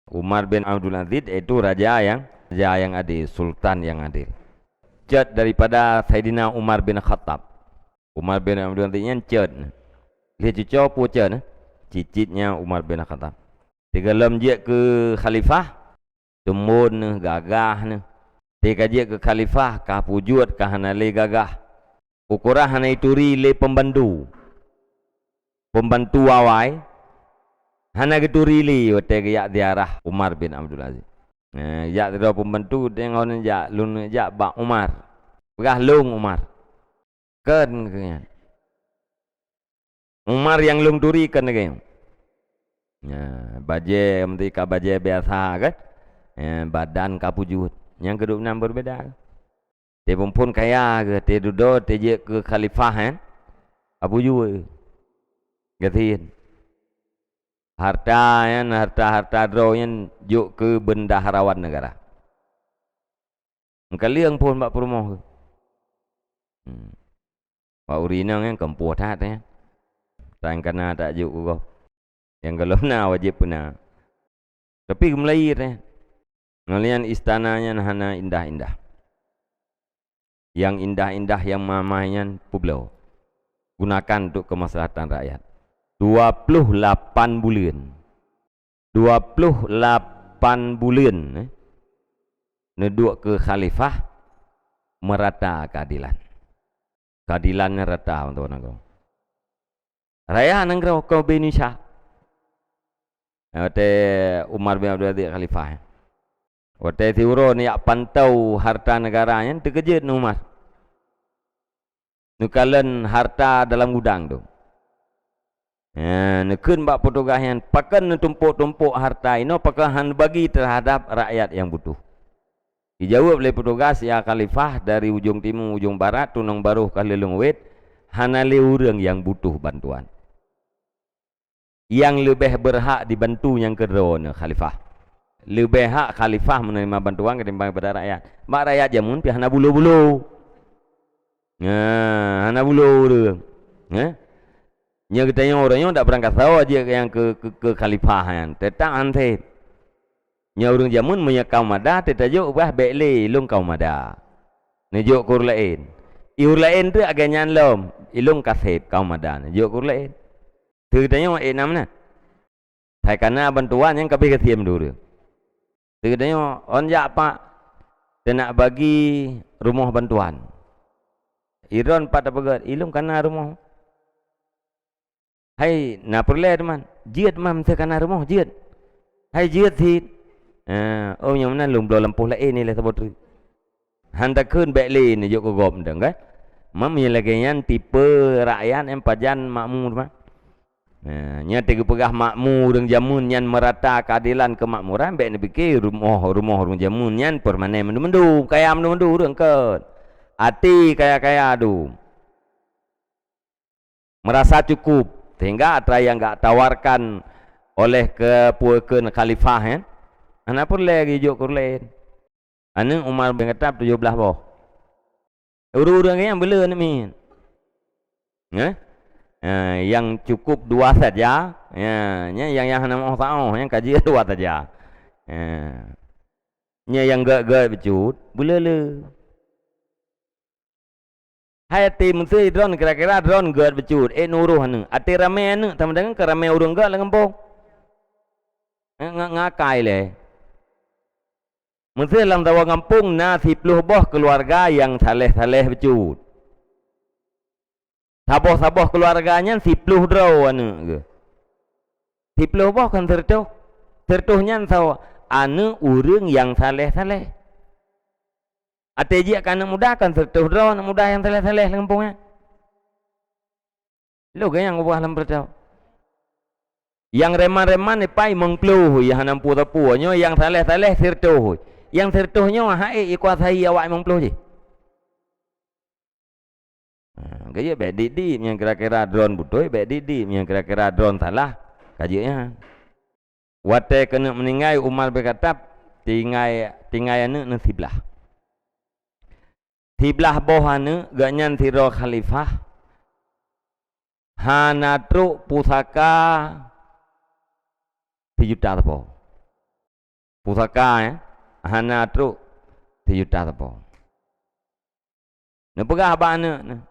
Umar bin Abdul Aziz itu raja yang adil, sultan yang adil. Cet daripada Saidina Umar bin Khattab. Umar bin Abdul Aziz yang cet. Lihat cucu pu cet, cicitnya Umar bin Khattab. Tiga lem je ke khalifah, temun gagah ne. Tiga je ke khalifah, kah pujud kah hanale gagah. Ukuran hana ituri le pembantu. Pembantu awai. Hana geturi li ote ya diarah Umar bin Abdul Aziz. Ya tidak pembantu dengan ya lun ya Bak Umar. Begah lung Umar. Ken kaya. Umar yang lung turi kan kaya. Baje mesti ka baje biasa kan. Badan ka pujut. Yang kedua enam berbeda. Dia pun kaya ke, dia duduk, dia je ke khalifah kan. Abu juga. Gatin. Harta yang harta draw yang juk ke bendaharawan negara. Kalian pun bak perumoh. Pak Urina yang kempuh tat ya. Tang kana tak juk ko. Yang kalau na wajib puna. Tapi kemelair ya. Ngalian istananya hana indah-indah. Yang indah-indah yang mamanya pulau. Gunakan untuk kemaslahatan rakyat. 28 bulan. 28 bulan neduk ke khalifah merata keadilan. Keadilannya rata teman-teman. Raya nangro kau Indonesia. Wate Umar bin Abdul Aziz khalifah. Wate tiuro ni pantau harta negaranya terkejut Umar. Nukalan harta dalam gudang tu. Nekun bak petugasnya pakan tumpuk-tumpuk harta ini pakan bagi terhadap rakyat yang butuh. Dijawab oleh petugas ya khalifah dari ujung timur ujung barat tunang baruh kalilung wet hanale urang yang butuh bantuan. Yang lebih berhak dibantu yang kedua khalifah. Lebih hak khalifah menerima bantuan ketimbang pada rakyat. Mak rakyat jamun pi hana bulu-bulu. Hana bulu urang. Nya katanya orangnya tak berangkat tahu aja yang ke khalifahan. Tetap ante. Nya orang jamun punya kaum ada tetajuk ubah bekle ilung kaum ada. Nejuk kur lain. Iur lain tu agak nyanlom ilung kasep kaum ada. Nejuk kur lain. Tu katanya enam na. Hai karena bantuan yang kabeh kesiam dulu. Tu katanya on jak pak nak bagi rumah bantuan. Iron pada pegat ilung karena rumah. Hai nak perle teman. Jiat mam sekana rumah jiat. Hai jiat si. Oh yang mana lum belum lampu lain ni lah sebut. Handa kun bekle ni jok gom deng kan. Mam yang lagi yang tipe rakyat yang pajan makmur mah. Nya tegu pegah makmur deng jamun yang merata keadilan kemakmuran bek ni fikir rumah jamun yang permanen mendu kaya mendu deng kan. Ati kaya adu. Merasa cukup. Sehingga ada yang enggak tawarkan oleh kepuakan khalifah ya. Anak pun lagi juk kurlain. Anu Umar bin Khattab 17 boh. Urang-urang yang bela ni. Yang cukup 2 saja. Yang hana mau tahu yang kaji 2 saja. Yang enggak becut bela le. Hai tim mesti drone kira-kira drone gad becut nuruh anu ati rame anu sama dengan kerame urang gad lang kampung ngakai le mesti dalam tawa kampung na 10 boh keluarga yang saleh-saleh becut saboh-saboh keluarganya 10 draw anu ke 10 boh kan tertuhnya tahu anu urang yang saleh-saleh. Atejia kan mudah kan tertuh draw anak mudah yang teleh-teleh kampungnya. Lu ke yang ubah lam percau. Yang reman-reman ni pai mengpluh ya hanam pu-tapunya yang teleh-teleh tertuh. Yang tertuhnya hae ikuasai awak mengpluh je. Gaya bek didi yang kira-kira drone butuh bek didi yang kira-kira drone salah kajinya. Wate kena meninggai Umar bin Khattab tinggai anu nasiblah. Tiblah bohane ganyan tiro khalifah hanatru pusaka 1 juta po pusaka hana truk tiyuta tapo ne pegah ba ane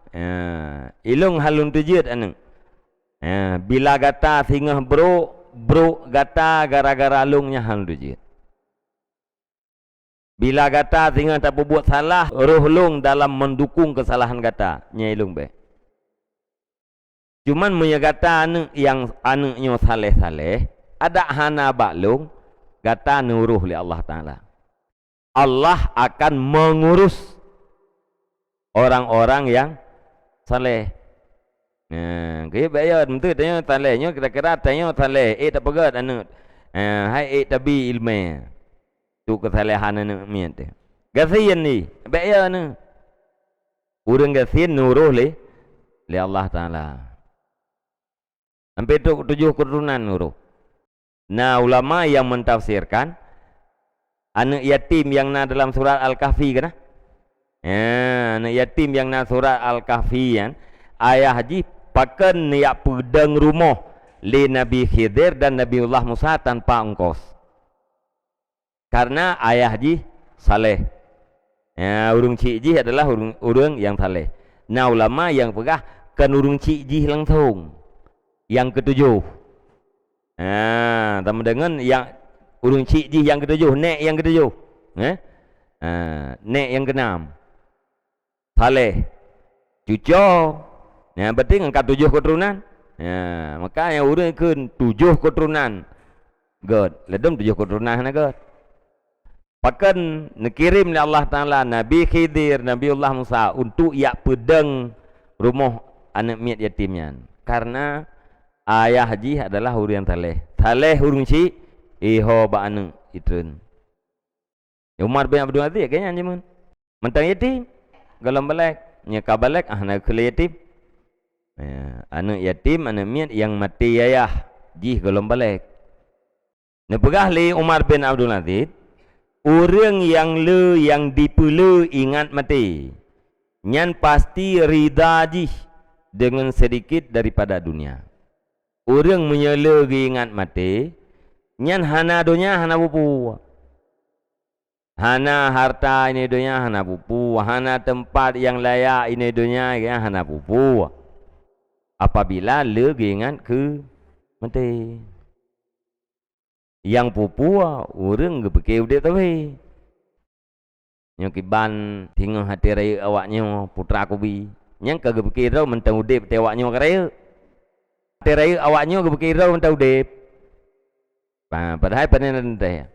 ilung halun tujut ane bila gata singah bro gata gara-gara lungnya halun tujut bila gata singah tak berbuat salah roh lung dalam mendukung kesalahan gata nya ilung be cuman punya gata ane yang anaknya saleh-saleh ada hana baklung gata nuruh li Allah Ta'ala. Allah akan mengurus orang-orang yang saleh. Kaya bayar bentuk tanya salehnya kira-kira tanya saleh tak pegat anak. Hai tabi ilmu. Tu kesalehan anak mian tu. Gasian ni bayar ni. Urang gasian nuruh li Allah Ta'ala. Sampai tu 7 keturunan nuruh. Nah, ulama yang mentafsirkan anak yatim yang na dalam surat Al-Kahfi kan? Anak yatim yang na surat Al-Kahfi kan? Ayah haji pakan niat pedang rumah li Nabi Khidir dan Nabiullah Musa tanpa ongkos. Karena ayah haji saleh. Urung cik ji adalah urung yang saleh. Nah, ulama yang pegah kan urung cik ji langsung. Yang ketujuh. Sama dengan yang urung cik ji yang ketujuh, nek yang ketujuh. Nek yang keenam. Saleh. Cucu. Berarti angkat 7 keturunan. Maka yang urung ke 7 keturunan. God, ledom 7 keturunan na God. Pakan nakirim oleh Allah Ta'ala Nabi Khidir, Nabiullah Musa untuk ia pedang rumah anak miat yatimnya. Karena ayah haji adalah urang saleh. Saleh urung cik iho ba anu itreun. Umar bin Abdul Aziz kayaknya anjeun. Mentang yatim galam balek, nya ka balek nak kele yatim. Anak yatim anak miat yang mati ayah ji galam balek. Ne pegah li Umar bin Abdul Aziz, urang yang dipelu ingat mati. Nyan pasti rida ji dengan sedikit daripada dunia. Orang menyela ingat mati, nyan hana dunia hana bupu. Hana harta ini dunia hana bupu, hana tempat yang layak ini dunia hana bupu. Apabila lagi ingat ke mati. Yang pupu orang gepeke udah tahu. Yang kiban tinggal hati raya awaknya putra kubi. Yang kagepeke rau mentang udip tewaknya keraya. Raya awaknya ke berkira untuk udip. Padahal pada nanti